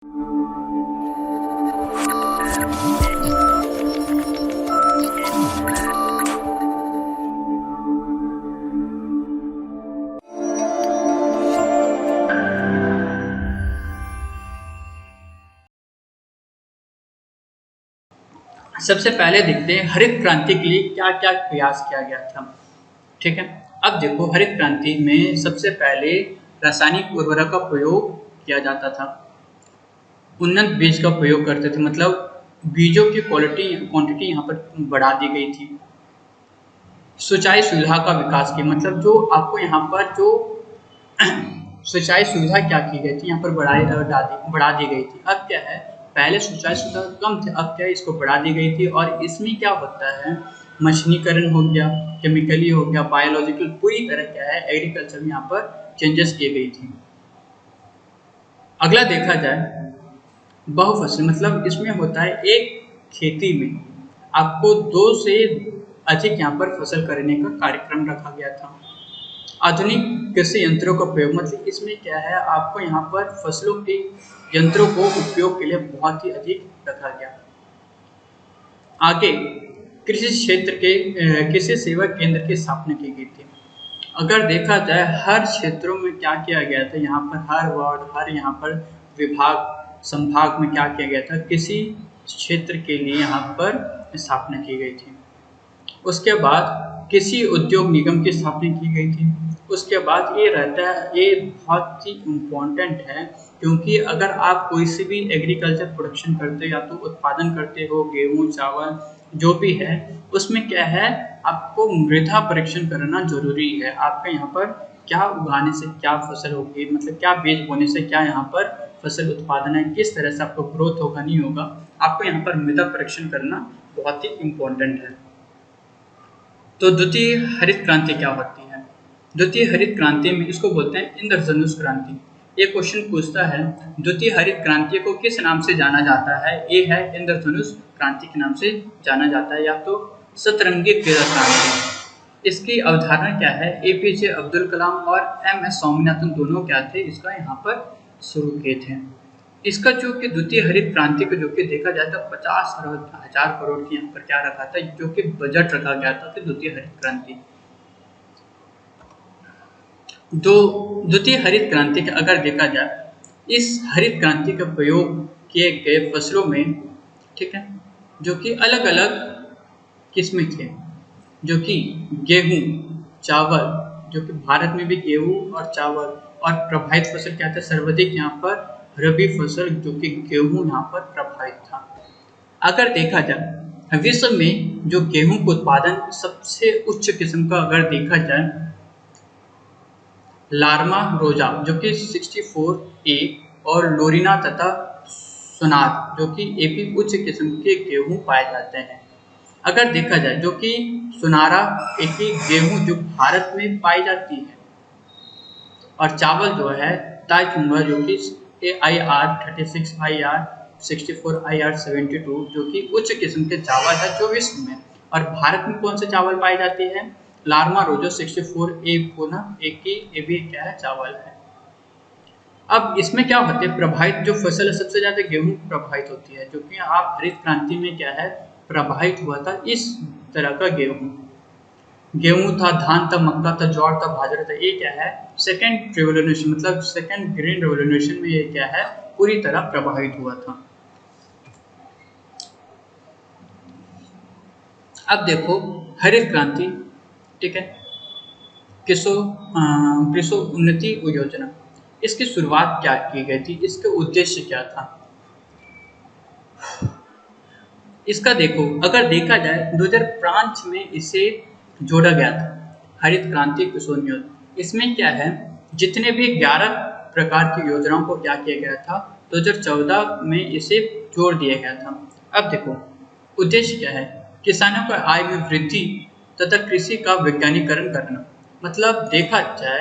सबसे पहले देखते हैं हरित क्रांति के लिए क्या क्या प्रयास किया गया था। ठीक है, अब देखो हरित क्रांति में सबसे पहले रासायनिक उर्वरक का प्रयोग किया जाता था। उन्नत बीज का प्रयोग करते थे, मतलब बीजों की क्वांटिटी यहाँ पर बढ़ा दी गई थी। सिंचाई सुविधा का विकास किया, मतलब जो आपको यहाँ पर जो सिंचाई सुविधा क्या की गई थी, यहाँ पर बढ़ा दी गई थी। अब क्या है, पहले सिंचाई सुविधा कम थे, अब क्या है इसको बढ़ा दी गई थी। और इसमें क्या होता है, मशीनीकरण हो गया, केमिकली हो गया, बायोलॉजिकल, पूरी तरह क्या है एग्रीकल्चर में यहाँ पर चेंजेस की गई थी। अगला देखा जाए बहुफसली, मतलब इसमें होता है एक खेती में आपको 2 से अधिक यहाँ पर फसल करने का कार्यक्रम रखा गया था। आधुनिक कृषि यंत्रों का प्रयोग, मतलब इसमें क्या है आपको यहाँ पर फसलों के यंत्रों को उपयोग के लिए बहुत ही अधिक रखा गया। आगे कृषि क्षेत्र के कृषि सेवा केंद्र की स्थापना की गई थी। अगर देखा जाए हर क्षेत्रों में क्या किया गया था, यहाँ पर हर वार्ड, हर यहाँ पर विभाग, संभाग में क्या किया गया था, किसी क्षेत्र के लिए यहाँ पर स्थापना की गई थी। उसके बाद किसी उद्योग निगम की स्थापना की गई थी। उसके बाद ये रहता है, ये बहुत ही इम्पोर्टेंट है, क्योंकि अगर आप कोई से भी एग्रीकल्चर प्रोडक्शन करते हो या तो उत्पादन करते हो, गेहूँ, चावल जो भी है, उसमें क्या है आपको मृदा परीक्षण करना जरूरी है। आपका यहाँ पर क्या उगाने से क्या फसल होगी, मतलब क्या बीज बोने से क्या यहाँ पर फसल उत्पादन है, किस तरह से आपको ग्रोथ होगा नहीं होगा, आपको यहाँ पर मृदा परीक्षण करना बहुत ही इम्पोर्टेंट है। तो द्वितीय हरित क्रांति क्या होती है? द्वितीय हरित क्रांति में इसको बोलते हैं इंद्रधनुष क्रांति। ये क्वेश्चन पूछता है द्वितीय हरित क्रांति को किस नाम से जाना जाता है? ए है इंद्रधनुष क्रांति के नाम से जाना जाता है, या तो सतरंगी क्रांति। इसकी अवधारणा क्या है? एपीजे अब्दुल कलाम और एम.एस. स्वामीनाथन दोनों क्या थे, इसका यहाँ पर शुरू किए थे। इसका जो कि द्वितीय हरित क्रांति को जो कि देखा जाए तो 50,000 करोड़ की यहाँ पर क्या रखा था, जो कि बजट रखा गया था द्वितीय हरित क्रांति। द्वितीय हरित क्रांति का अगर देखा जाए, इस हरित क्रांति का प्रयोग किए गए फसलों में, ठीक है, जो कि अलग अलग किस्में थे, जो कि गेहूं, चावल, जो कि भारत में भी गेहूं और चावल, और प्रभावित फसल क्या था, सर्वाधिक यहाँ पर रबी फसल, जो कि गेहूं यहाँ पर प्रभावित था। अगर देखा जाए विश्व में जो गेहूं का उत्पादन सबसे उच्च किस्म का अगर देखा जाए, लार्मा रोजा जो कि 64A और लोरिना तथा सोनार जो कि एपी उच्च किस्म के गेहूं पाए जाते हैं। अगर देखा जाए जो कि सुनारा एपी गेहूं जो भारत में पाई जाती है, और चावल जो है ताइचुंगा जो कि AIR 36, IR 64, IR 72 जो कि उच्च किस्म के चावल है जो विश्व में। और भारत में कौन से चावल पाए जाते हैं? लार्मा रोजो 64A को ना एक ही ये भी क्या है चावल है। अब इसमें क्या होते हैं, प्रभावित जो फसल है सबसे ज्यादा गेहूं प्रभावित होती है, जो कि आप हरित क्रांति में क्या है प्रभावित हुआ था इस तरह का गेहूं था, धान था, मक्का था, ज्वार था, बाजरा था। ये क्या है सेकेंड रेवोल्यूशन, मतलब सेकेंड ग्रीन रेवोल्यूशन में ये क्या है पूरी तरह प्रभावित हुआ था। अब देखो हरित क्रांति, ठीक है, कृषि उन्नति योजना, इसकी शुरुआत क्या की गई थी, इसका उद्देश्य क्या था? इसका देखो अगर देखा जाए 2005 में इसे जोड़ा गया था, हरित क्रांति कृषि। इसमें क्या है जितने भी 11 प्रकार की योजनाओं को क्या किया गया था 2014 में इसे जोड़ दिया गया था। अब देखो उद्देश्य क्या है, किसानों को आय में वृद्धि तथा कृषि का वैज्ञानिकरण करना। मतलब देखा जाए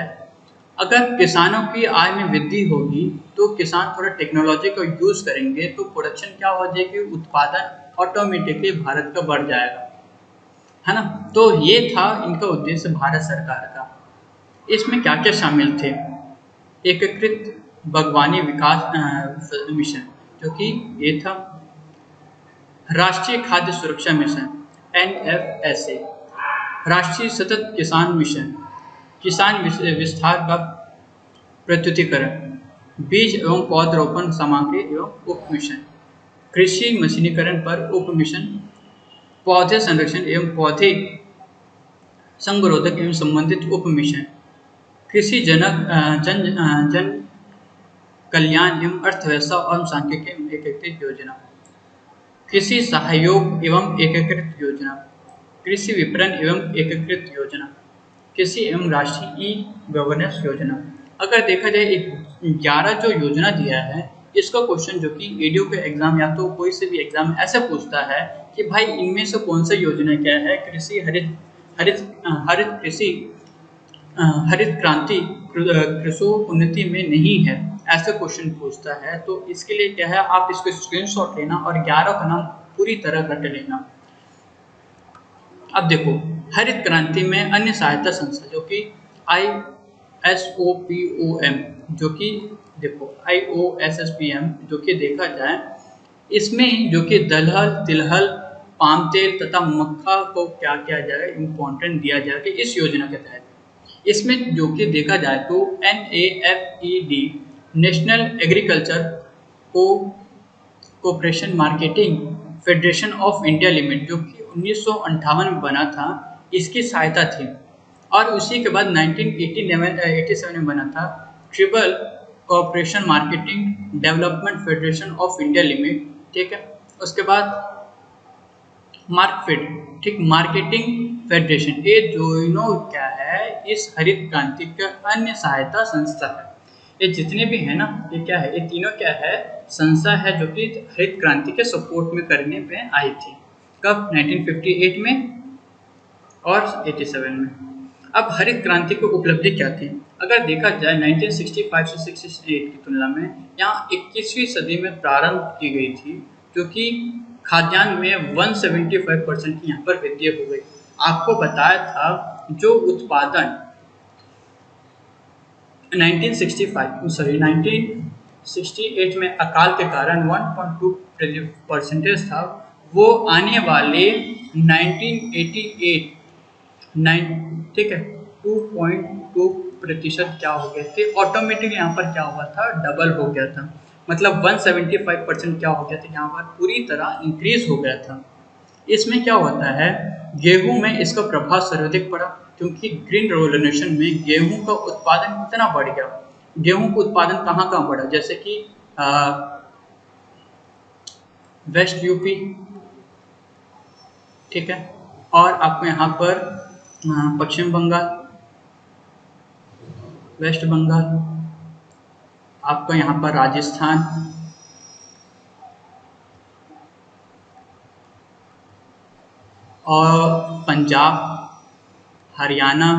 अगर किसानों की आय में वृद्धि होगी तो किसान थोड़ा टेक्नोलॉजी का यूज करेंगे तो प्रोडक्शन क्या हो जाएगी, उत्पादन ऑटोमेटिकली भारत का बढ़ जाएगा, है ना। तो ये था इनका उद्देश्य भारत सरकार का। इसमें क्या क्या शामिल थे, एकीकृत बागवानी विकास मिशन, जो कि ये था राष्ट्रीय खाद्य सुरक्षा मिशन NFSA, राष्ट्रीय सतत किसान मिशन, किसान विस्तार का प्रस्तुतिकरण, बीज एवं पौधरोपण सामग्री एवं उप मिशन, कृषि मशीनीकरण पर उप मिशन, पौधे संरक्षण एवं पौधे संगरोधक एवं संबंधित उप मिशन, कृषि जन कल्याण एवं अर्थव्यवस्था और सांख्यिकी एवं एकीकृत योजना, कृषि सहयोग एवं एकीकृत योजना, कृषि विपणन एवं एकीकृत योजना, कृषि एवं राष्ट्रीय ई गवर्नेंस योजना। अगर देखा जाए 11 जो योजना दिया है, इसका क्वेश्चन जो कि ईडीओ के एग्जाम या तो कोई से भी एग्जाम ऐसे पूछता है कि भाई इनमें से कौन सा योजना क्या है कृषि हरित हरित हरित कृषि हरित क्रांति कृषि में नहीं है, ऐसा क्वेश्चन पूछता है। तो इसके लिए क्या है, आप इसको स्क्रीनशॉट लेना और 11 का नाम पूरी तरह रट लेना। अब देखो, हरित क्रांति में अन्य सहायता संस्था जो कि ISOPOM, जो कि देखो IOSSPM, जो कि देखा जाए इसमें जो कि दलहल तिलहल पाम तेल तथा मक्का को क्या किया जाएगा, इम्पोर्टेंट दिया जाएगा इस योजना के तहत। इसमें जो कि देखा जाए तो NAFED national agriculture cooperation marketing federation of India limited, जो कि 1958 में बना था, इसकी सहायता थी। और उसी के बाद 1987 में बना था Tribal Cooperation Marketing Development Federation of India Limited, ठीक है। उसके बाद मार्कफेड, ठीक, मार्केटिंग फेडरेशन, ये दोनों क्या है, इस हरित क्रांति का अन्य सहायता संस्था है। ये जितने भी है ना, ये क्या है, ये तीनों क्या है, संस्था है जो कि हरित क्रांति के सपोर्ट में करने पे आई थी। कब? 1958 में और 87 में। अब हरित क्रांति की उपलब्धि क्या थी? अगर देखा जाए 1965 से 68 की तुलना में यहाँ 21वीं सदी में प्रारंभ की गई थी, जो कि खाद्यान्न में 175% की यहाँ पर वृद्धि हो गई। आपको बताया था जो उत्पादन 1968 में अकाल के कारण 1.2% था, वो आने वाले 1988 ठीक है 2.2% क्या हो गए थे, ऑटोमेटिकली यहाँ पर क्या हुआ था, डबल हो गया था। मतलब 175% क्या हो गया था, यहाँ पर पूरी तरह इंक्रीज हो गया था। इसमें क्या होता है, गेहूं में इसका प्रभाव सर्वाधिक पड़ा, क्योंकि ग्रीन रेवोल्यूशन में गेहूं का उत्पादन इतना बढ़ गया। गेहूं का उत्पादन कहाँ कहाँ बढ़ा, जैसे कि वेस्ट यूपी, ठीक है, और आपको यहाँ पर पश्चिम बंगाल, वेस्ट बंगाल, आपको यहाँ पर राजस्थान, और पंजाब, हरियाणा,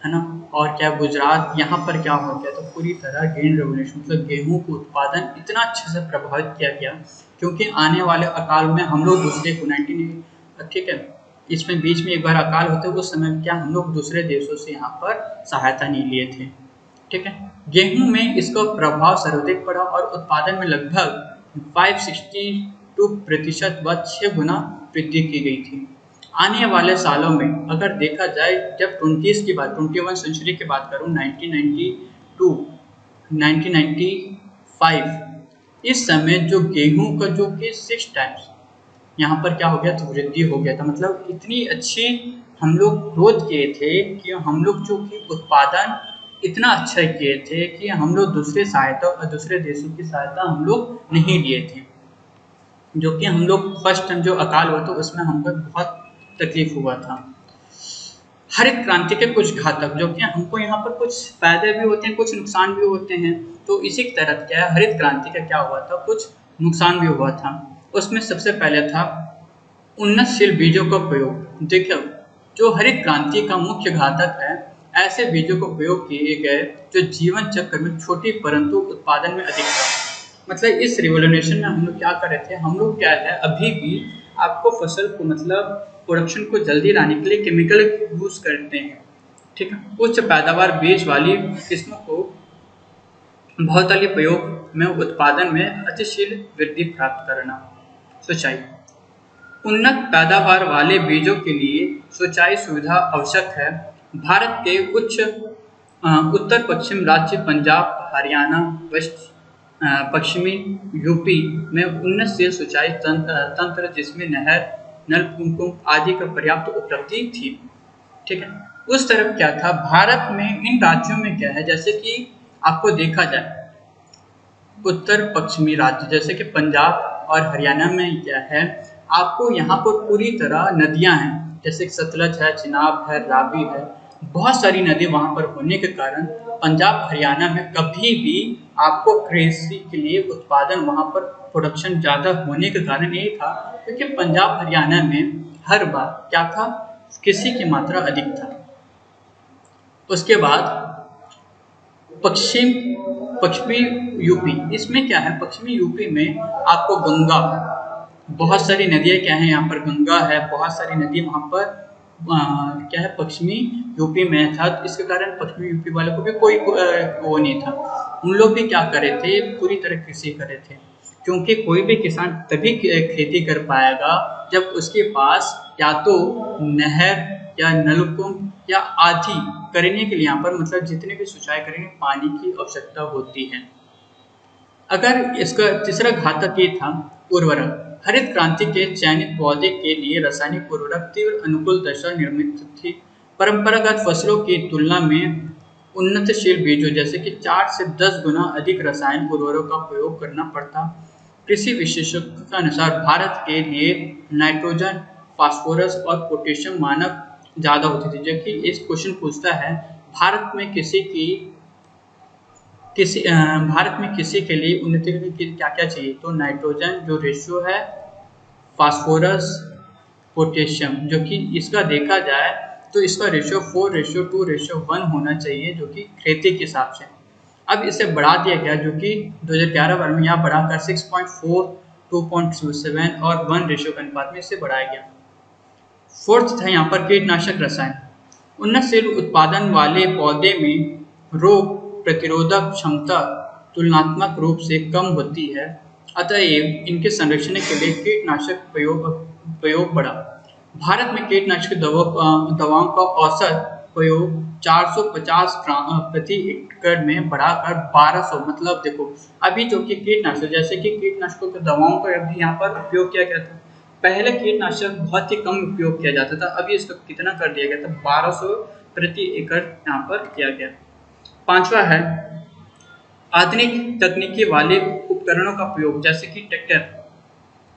है ना, और क्या गुजरात, यहाँ पर क्या हो गया, तो पूरी तरह ग्रीन रेवोल्यूशन मतलब गेहूं का उत्पादन इतना अच्छे से प्रभावित किया गया, क्योंकि आने वाले अकाल में हम लोग दूसरे को 19, ठीक है, इसमें बीच में एक बार अकाल होता है, उस समय क्या हम लोग दूसरे देशों से यहाँ पर सहायता नहीं लिए थे, ठीक है। गेहूं में इसका प्रभाव सर्वाधिक पड़ा और उत्पादन में लगभग 562% व 6 गुना वृद्धि की गई थी। आने वाले सालों में अगर देखा जाए, जब 20 की बात, 21 सेंचुरी की बात करूं, 1992 1995, इस समय जो गेहूं का जो कि 6 टाइम्स यहाँ पर क्या हो गया, तो वृद्धि हो गया था। मतलब इतनी अच्छी हम लोग ग्रोथ किए थे कि हम लोग जो कि उत्पादन इतना अच्छा किए थे कि हम लोग दूसरे देशों की सहायता हम लोग नहीं लिए थे, जो कि हम लोग फर्स्ट टाइम जो अकाल हुआ था उसमें हमको बहुत तकलीफ हुआ था। हरित क्रांति के कुछ घातक, जो कि हमको यहाँ पर कुछ फायदे भी होते हैं, कुछ नुकसान भी होते हैं। तो इसी तरह क्या है, हरित क्रांति का क्या हुआ था, कुछ नुकसान भी हुआ था। उसमें सबसे पहले था उन्नतशील बीजों का प्रयोग। देखो, जो हरित क्रांति का मुख्य घातक है, ऐसे बीजों का प्रयोग किए गए जो जीवन चक्र में छोटी परंतु उत्पादन में अधिक था। मतलब इस रिवोल्यूशन में हम लोग क्या कर रहे थे, हम लोग क्या है, अभी भी आपको फसल को मतलब प्रोडक्शन को जल्दी लाने के लिए केमिकल यूज करते हैं, ठीक है। उच्च पैदावार बीज वाली किस्मों को बहुतलीय प्रयोग में उत्पादन में अतिशील वृद्धि प्राप्त करना। सिंचाई। उन्नत पैदावार वाले बीजों के लिए सिंचाई सुविधा आवश्यक है। भारत के उत्तर पश्चिम राज्य पंजाब, हरियाणा, वेस्ट पश्चिमी यूपी में उन्नतशील सिंचाई तंत्र जिसमें नहर, नलकूपों आदि का पर्याप्त उपलब्धि थी। ठीक है। उस तरफ क्या था, भारत में इन राज्यों में क्या है, जैसे कि आपको देखा जाए उत्तर पश्चिमी राज्य जैसे कि पंजाब और हरियाणा में क्या है, आपको यहाँ पर पूरी तरह नदियाँ हैं, जैसे सतलज है, चिनाब है, रावी है, बहुत सारी नदी वहाँ पर होने के कारण पंजाब हरियाणा में कभी भी आपको कृषि के लिए उत्पादन वहाँ पर प्रोडक्शन ज़्यादा होने के कारण यही था, क्योंकि पंजाब हरियाणा में हर बार क्या था, कृषि की मात्रा अधिक था। उसके बाद पश्चिमी यूपी, इसमें क्या है, पश्चिमी यूपी में आपको गंगा, बहुत सारी नदियाँ क्या है, यहाँ पर गंगा है, बहुत सारी नदी वहाँ पर क्या है, पश्चिमी यूपी में था। इसके कारण पश्चिमी यूपी वालों को भी कोई वो नहीं था, उन लोग भी क्या करे थे, पूरी तरह कृषि करे थे, क्योंकि कोई भी किसान तभी खेती कर पाएगा जब उसके पास या तो नहर या नलकूप या आदि करने के लिए यहाँ पर मतलब जितने भी सिंचाई करेंगे पानी की आवश्यकता होती है। अगर इसका तीसरा घातक ये था उर्वरक। हरित क्रांति के चयनित पौधे के लिए रासायनिक उर्वरक तीव्र अनुकूल दशा निर्मित थी। परंपरागत फसलों की तुलना में उन्नतशील बीजों जैसे कि 4 से 10 गुना अधिक रासायनिक उर्वरक का प्रयोग करना पड़ता। कृषि विशेषज्ञों के अनुसार भारत के लिए नाइट्रोजन, फास्फोरस और पोटेशियम मानक ज़्यादा होती थी। जबकि इस क्वेश्चन पूछता है भारत में किसी के लिए उन्नति के लिए क्या क्या चाहिए, तो नाइट्रोजन जो रेशियो है, फास्फोरस, पोटेशियम, जो कि इसका देखा जाए तो इसका रेशियो 4:2:1 होना चाहिए, जो कि खेती के हिसाब से। अब इसे बढ़ा दिया गया, जो कि 2011 में यहाँ बढ़ाकर 6.4, 2.27 और 1 रेशियो के अनुपात में इसे बढ़ाया गया। फोर्थ था यहाँ पर कीटनाशक रसायन। उन्नतशील उत्पादन वाले पौधे में रोग प्रतिरोधक क्षमता तुलनात्मक रूप से कम होती है, अतएव इनके संरक्षण के लिए कीटनाशक प्रयोग बढ़ा। भारत में कीटनाशक दवाओं का औसत प्रयोग 450 ग्राम प्रति एकड़ में बढ़ाकर 1200, मतलब देखो अभी जो कि कीटनाशक जैसे कि कीटनाशकों की दवाओं का अभी यहाँ पर उपयोग किया गया था। पहले कीटनाशक बहुत ही कम उपयोग किया जाता था, अभी इसका कितना कर दिया गया था, 1200 प्रति एकड़ यहाँ पर किया गया। पांचवा है आधुनिक तकनीकी वाले उपकरणों का प्रयोग, जैसे कि ट्रैक्टर,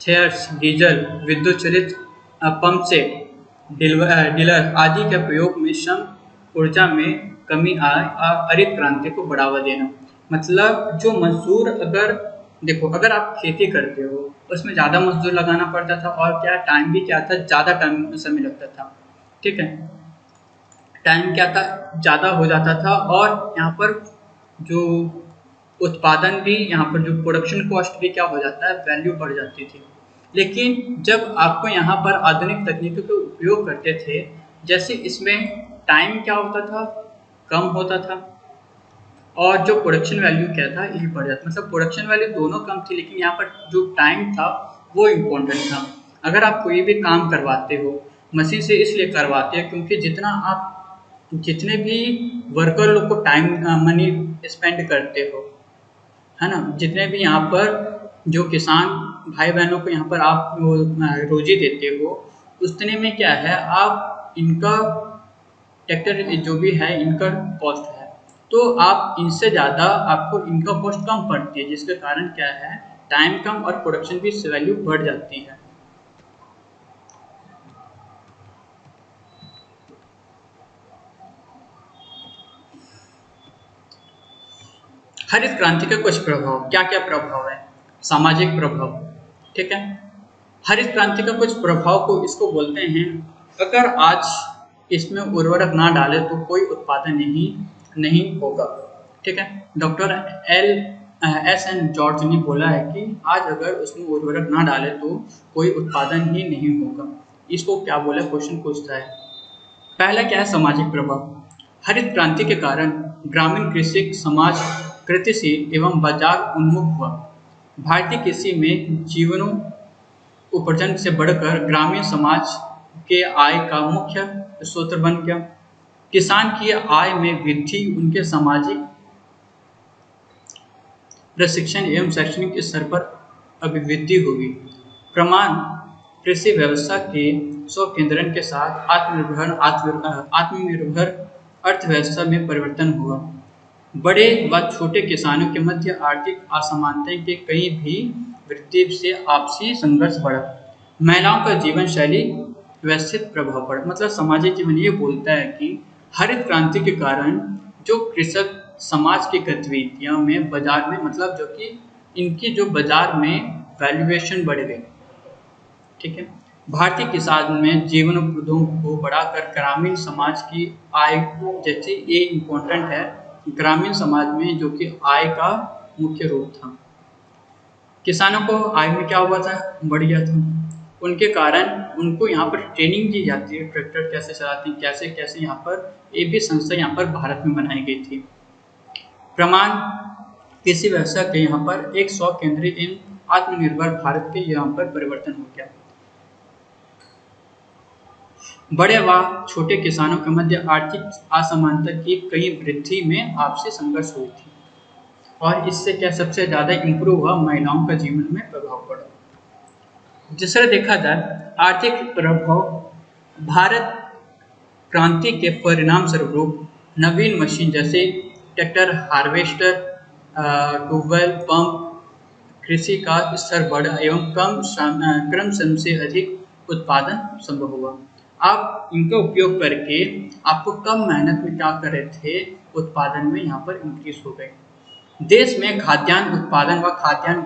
थ्रेशर्स, डीजल, विद्युत चलित पंप सेट, डीलर आदि के प्रयोग में श्रम ऊर्जा में कमी आए और हरित क्रांति को बढ़ावा देना। मतलब जो मजदूर अगर आप खेती करते हो उसमें ज़्यादा मजदूर लगाना पड़ता था, और क्या टाइम भी क्या था, ज़्यादा टाइम समय लगता था। ठीक है, टाइम क्या था, ज़्यादा हो जाता था, और यहाँ पर जो उत्पादन भी, यहाँ पर जो प्रोडक्शन कॉस्ट भी क्या हो जाता है, वैल्यू बढ़ जाती थी। लेकिन जब आपको यहाँ पर आधुनिक तकनीकों का उपयोग करते थे, जैसे इसमें टाइम क्या होता था, कम होता था, और जो प्रोडक्शन वैल्यू क्या था, ये बढ़ जाता। मतलब प्रोडक्शन वैल्यू दोनों कम थी, लेकिन यहाँ पर जो टाइम था वो इम्पोर्टेंट था। अगर आप कोई भी काम करवाते हो मशीन से, इसलिए करवाते हैं क्योंकि जितने भी वर्कर लोग को टाइम मनी स्पेंड करते हो, है ना, जितने भी यहाँ पर जो किसान भाई बहनों को यहाँ पर आप रोजी देते हो, उतने में क्या है, आप इनका ट्रैक्टर जो भी है इनका कॉस्ट है, तो आप इनसे ज़्यादा आपको इनका कॉस्ट कम पड़ती है, जिसके कारण क्या है, टाइम कम और प्रोडक्शन भी वैल्यू बढ़ जाती है। हरित क्रांति के कुछ प्रभाव, क्या क्या प्रभाव है, सामाजिक प्रभाव। ठीक है, हरित क्रांति का कुछ प्रभाव को इसको बोलते हैं, अगर आज इसमें उर्वरक ना डाले तो कोई उत्पादन नहीं होगा। ठीक है, डॉक्टर एस एन जॉर्ज ने बोला है कि आज अगर उसमें उर्वरक ना डाले तो कोई उत्पादन ही नहीं होगा। इसको क्या बोला, क्वेश्चन पूछता है। पहला क्या है, सामाजिक प्रभाव। हरित क्रांति के कारण ग्रामीण कृषि समाज कृतिशील एवं बाजार उन्मुख हुआ। भारतीय कृषि में जीवनोपार्जन से बढ़कर ग्रामीण समाज के आय का मुख्य स्रोत बन गया। किसान की आय में वृद्धि उनके सामाजिक प्रशिक्षण एवं शैक्षणिक स्तर पर अभिवृद्धि होगी। प्रमाण कृषि व्यवस्था के स्वकेंद्रण के साथ आत्मनिर्भर अर्थव्यवस्था में परिवर्तन हुआ। बड़े व छोटे किसानों के मध्य आर्थिक असमानताएं के कहीं भी वृद्धि से आपसी संघर्ष बढ़ा। महिलाओं का जीवन शैली व्यवस्थित प्रभाव पड़ा। मतलब सामाजिक जीवन ये बोलता है कि हरित क्रांति के कारण जो कृषक समाज की गतिविधियों में बाजार में मतलब जो कि इनकी जो बाजार में वैल्यूएशन बढ़ गई। ठीक है, भारतीय किसान में जीवनोपार्जन को बढ़ाकर ग्रामीण समाज की आय, जैसे ये इम्पोर्टेंट है, ग्रामीण समाज में जो कि आय का मुख्य रूप था। किसानों को आय में क्या हुआ था, बढ़ गया था। उनके कारण उनको यहाँ पर ट्रेनिंग दी जाती है, ट्रैक्टर कैसे चलाते हैं, कैसे कैसे यहाँ पर ये भी संस्था यहाँ पर भारत में बनाई गई थी। प्रमाण कृषि व्यवस्था के यहाँ पर एक स्व केंद्रित एवं आत्मनिर्भर भारत के यहाँ पर परिवर्तन हो गया। बड़े व छोटे किसानों के मध्य आर्थिक असमानता की कई वृद्धि में आपसी संघर्ष हुई थी और इससे क्या सबसे ज्यादा इम्प्रूव हुआ, महिलाओं का जीवन में प्रभाव पड़ा। जिस तरह देखा जाए आर्थिक प्रभाव, भारत क्रांति के परिणाम स्वरूप नवीन मशीन जैसे ट्रैक्टर, हार्वेस्टर, ट्यूबवेल, पंप, कृषि का स्तर बढ़ा एवं क्रम से अधिक उत्पादन संभव हुआ। आप इनका उपयोग करके आपको कम मेहनत में क्या कर रहे थे, उत्पादन में यहाँ पर इंक्रीज हो गए। देश में खाद्यान्न उत्पादन व खाद्यान्न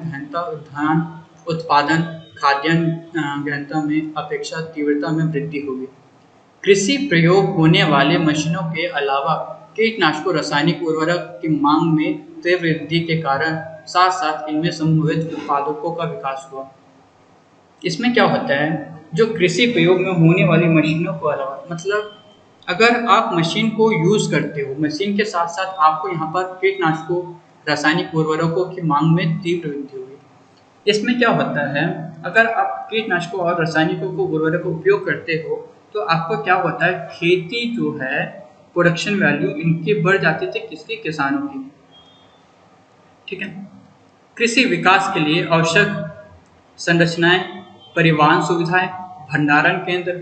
गहनता में अपेक्षा तीव्रता में वृद्धि होगी। कृषि प्रयोग होने वाले मशीनों के अलावा कीटनाशकों, रासायनिक उर्वरक की मांग में तीव्र वृद्धि के कारण साथ साथ इनमें संबंधित उत्पादों का विकास हुआ। इसमें क्या होता है, जो कृषि प्रयोग में होने वाली मशीनों को अलावा, मतलब अगर आप मशीन को यूज करते हो, मशीन के साथ साथ आपको यहाँ पर कीटनाशकों, रासायनिक उर्वरकों की मांग में तीव्र वृद्धि हुई। इसमें क्या होता है, अगर आप कीटनाशकों और रासायनिकों को उर्वरक का उपयोग करते हो तो आपको क्या होता है, खेती जो है प्रोडक्शन वैल्यू इनकी बढ़ जाती थी, किसकी, किसानों की। ठीक है, कृषि विकास के लिए आवश्यक संरचनाएं, परिवहन सुविधाएं, भंडारण केंद्र,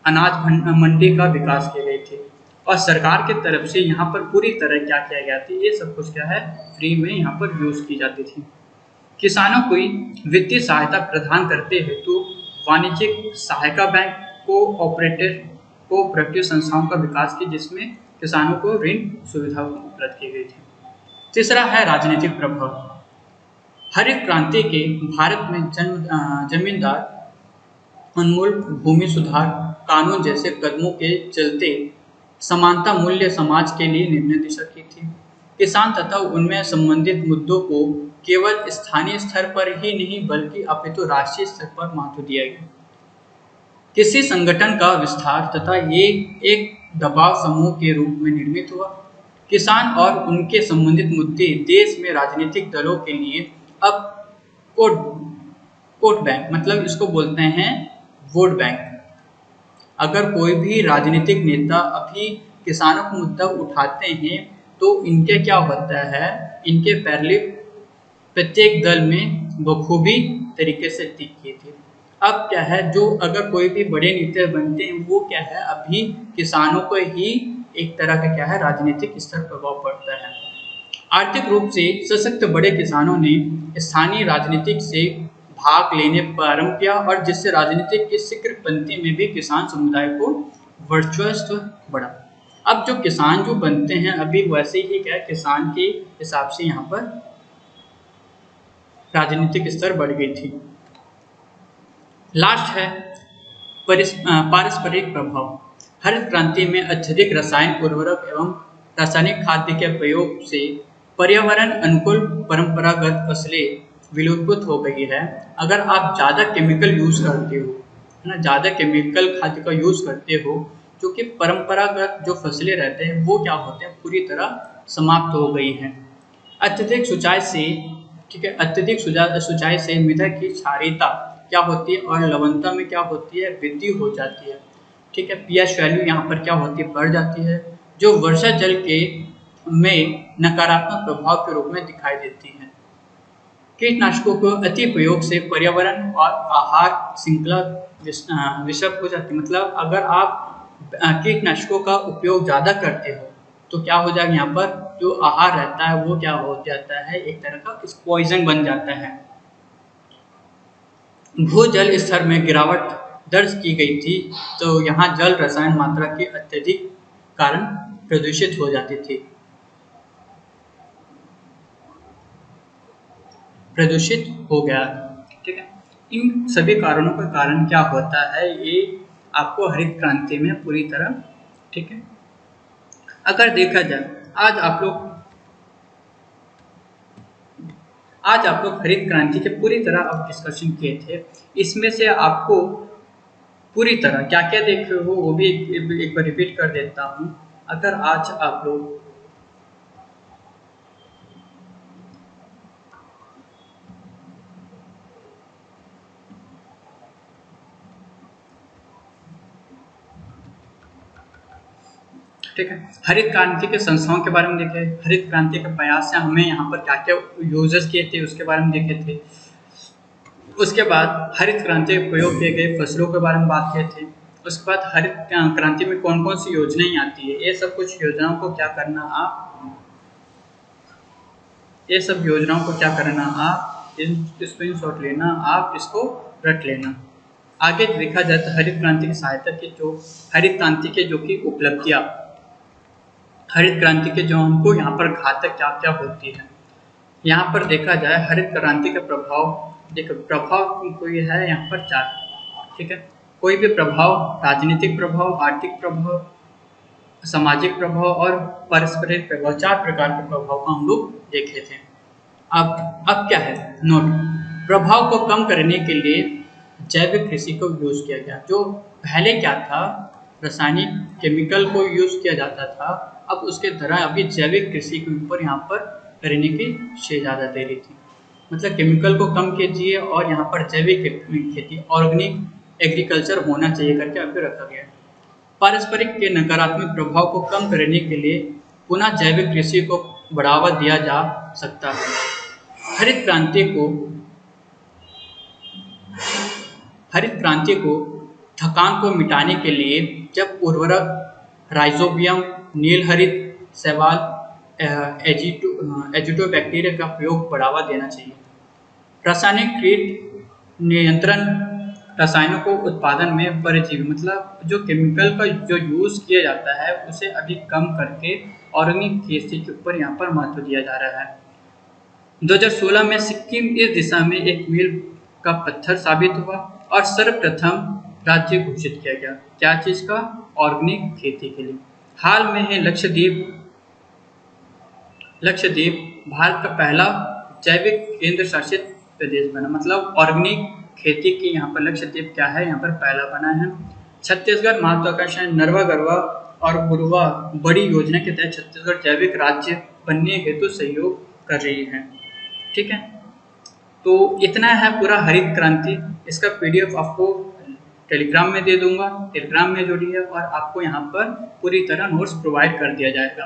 अनाज मंडी का विकास किए गए थे और सरकार की तरफ से यहाँ पर पूरी तरह क्या किया गया था, ये सब कुछ क्या है, फ्री में यहाँ पर यूज की जाती थी। किसानों को वित्तीय सहायता प्रदान करते हेतु वाणिज्यिक सहायता बैंक, कोऑपरेटिव संस्थाओं का विकास किया जिसमें किसानों को ऋण सुविधा उपलब्ध की गई थी। तीसरा है राजनीतिक प्रभाव। हरित क्रांति के भारत में जमींदार उन्मूल, भूमि सुधार कानून जैसे कदमों के चलते समानता मूल्य समाज के लिए निर्णय दिशा की थी। किसान तथा उनमें संबंधित मुद्दों को केवल स्थानीय स्तर पर ही नहीं बल्कि अपितु राष्ट्रीय स्तर पर महत्व दिया गया। किसी संगठन का विस्तार तथा ये एक दबाव समूह के रूप में निर्मित हुआ। किसान और उनके संबंधित मुद्दे देश में राजनीतिक दलों के लिए अब वोट बैंक, मतलब इसको बोलते हैं वोट बैंक। अगर कोई भी राजनीतिक नेता अभी किसानों का मुद्दा उठाते हैं तो इनके क्या होता है, इनके पहले प्रत्येक दल में बखूबी तरीके से टिक की थी। अब क्या है, जो अगर कोई भी बड़े नेता बनते हैं वो क्या है, अभी किसानों को ही एक तरह का क्या है, राजनीतिक स्तर प्रभाव पड़ता है। आर्थिक रूप से सशक्त बड़े किसानों ने स्थानीय राजनीतिक से भाग लेने प्रारंभ किया और जिससे राजनीतिक की शीघ्र पंक्ति में भी किसान समुदाय को वर्चस्व बढ़ा। अब जो किसान जो बनते हैं अभी वैसे ही क्या, किसान के हिसाब से यहाँ पर राजनीतिक स्तर बढ़ गई थी। लास्ट है पारस्परिक प्रभाव। हरित क्रांति में अत्यधिक रासायनिक उर्वरक एवं रासायनिक खाद्य के प्रयोग से पर्यावरण अनुकूल परंपरागत फसलें विलुप्त हो गई है। अगर आप ज़्यादा केमिकल यूज करते हो, है ना, ज़्यादा केमिकल खाद्य का यूज करते हो, जो कि परंपरागत जो फसलें रहते हैं वो क्या होते हैं, पूरी तरह समाप्त हो गई हैं। अत्यधिक सिंचाई से, ठीक है, अत्यधिक सिंचाई से मृदा की क्षारीयता क्या होती है और लवणता में क्या होती है, वृद्धि हो जाती है। ठीक है, पीएच वैल्यू यहाँ पर क्या होती है, बढ़ जाती है, जो वर्षा जल के में नकारात्मक प्रभाव के रूप में दिखाई देती है। कीटनाशकों को अति प्रयोग से पर्यावरण और आहार श्रृंखला विषम हो जाती है। मतलब अगर आप कीटनाशकों का उपयोग ज़्यादा करते हो तो क्या हो जाएगा, यहाँ पर जो आहार रहता है वो क्या हो जाता है, एक तरह का पॉइजन बन जाता है। भूजल स्तर में गिरावट दर्ज की गई थी, तो यहाँ जल रसायन मात्रा के अत्यधिक कारण प्रदूषित हो जाती थी। प्रदूषित हो गया। ठीक है, इन सभी कारणों का कारण क्या होता है, ये आपको हरित क्रांति में पूरी तरह, ठीक है, अगर देखा जाए आज आप लोग हरित क्रांति के पूरी तरह अब डिस्कशन किए थे। इसमें से आपको पूरी तरह क्या क्या देखे हो वो भी एक बार रिपीट कर देता हूँ। अगर आज आप लोग ठीक है, हरित क्रांति के संस्थाओं के बारे में देखे, हरित क्रांति के प्रयास से हमें यहाँ पर क्या क्या यूजेस किए थे उसके बारे में देखे थे। उसके बाद हरित क्रांति में प्रयोग किए गए फसलों के बारे में बात किए थे। उसके बाद हरित क्रांति में कौन कौन सी योजनाएं आती है, ये सब कुछ योजनाओं को क्या करना आप ये सब योजनाओं को क्या करना, आप स्क्रीनशॉट लेना, आप इसको रट लेना। आगे देखा जाए तो हरित क्रांति की सहायता की जो हरित क्रांति के जो कि उपलब्धियां, हरित क्रांति के जो हमको यहाँ पर घातक क्या क्या होती है, यहाँ पर देखा जाए हरित क्रांति का प्रभाव, देखो प्रभाव कोई है यहाँ पर चार। ठीक है, कोई भी प्रभाव, राजनीतिक प्रभाव, आर्थिक प्रभाव, सामाजिक प्रभाव और पारस्परिक प्रभाव, चार प्रकार के प्रभाव को हम लोग देखे थे। अब क्या है, नोट, प्रभाव को कम करने के लिए जैविक कृषि को यूज किया गया। जो पहले क्या था, रासायनिक केमिकल को यूज किया जाता था, अब उसके तरह अभी जैविक कृषि के ऊपर यहाँ पर करने की शेर ज़्यादा दे रही थी। मतलब केमिकल को कम कीजिए और यहाँ पर जैविक खेती, ऑर्गेनिक एग्रीकल्चर होना चाहिए करके अभी रखा गया। पारस्परिक के नकारात्मक प्रभाव को कम करने के लिए पुनः जैविक कृषि को बढ़ावा दिया जा सकता है। हरित क्रांति को थकान को मिटाने के लिए जब उर्वरक राइजोबियम, नीलहरित, शैवाल, एजिटोबैक्टीरिया का प्रयोग बढ़ावा देना चाहिए। रासायनिक कीट नियंत्रण, रसायनों को उत्पादन में परजीवी, मतलब जो केमिकल का जो यूज किया जाता है उसे अभी कम करके ऑर्गेनिक खेती के ऊपर यहाँ पर महत्व दिया जा रहा है। 2016 में सिक्किम इस दिशा में एक मील का पत्थर साबित हुआ और सर्वप्रथम राज्य घोषित किया गया। क्या चीज का, ऑर्गेनिक खेती के लिए। हाल में ही लक्षद्वीप भारत का पहला जैविक केंद्र शासित प्रदेश बना। मतलब ऑर्गेनिक खेती की यहाँ पर लक्षद्वीप क्या है, यहाँ पर पहला बना है। छत्तीसगढ़ महत्वाकांक्षी नरवा गरवा और बुरवा बड़ी योजना के तहत छत्तीसगढ़ जैविक राज्य बनने हेतु सहयोग कर रही है। ठीक है, तो इतना है पूरा हरित क्रांति। इसका पीडीएफ आपको टेलीग्राम में दे दूंगा, टेलीग्राम में जुड़िए और आपको यहाँ पर पूरी तरह नोट्स प्रोवाइड कर दिया जाएगा।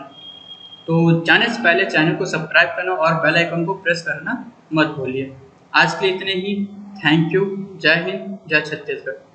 तो जाने से पहले चैनल को सब्सक्राइब करना और बेल आइकन को प्रेस करना मत भूलिए। आज के लिए इतने ही। Thank you. जय हिंद, जय छत्तीसगढ़।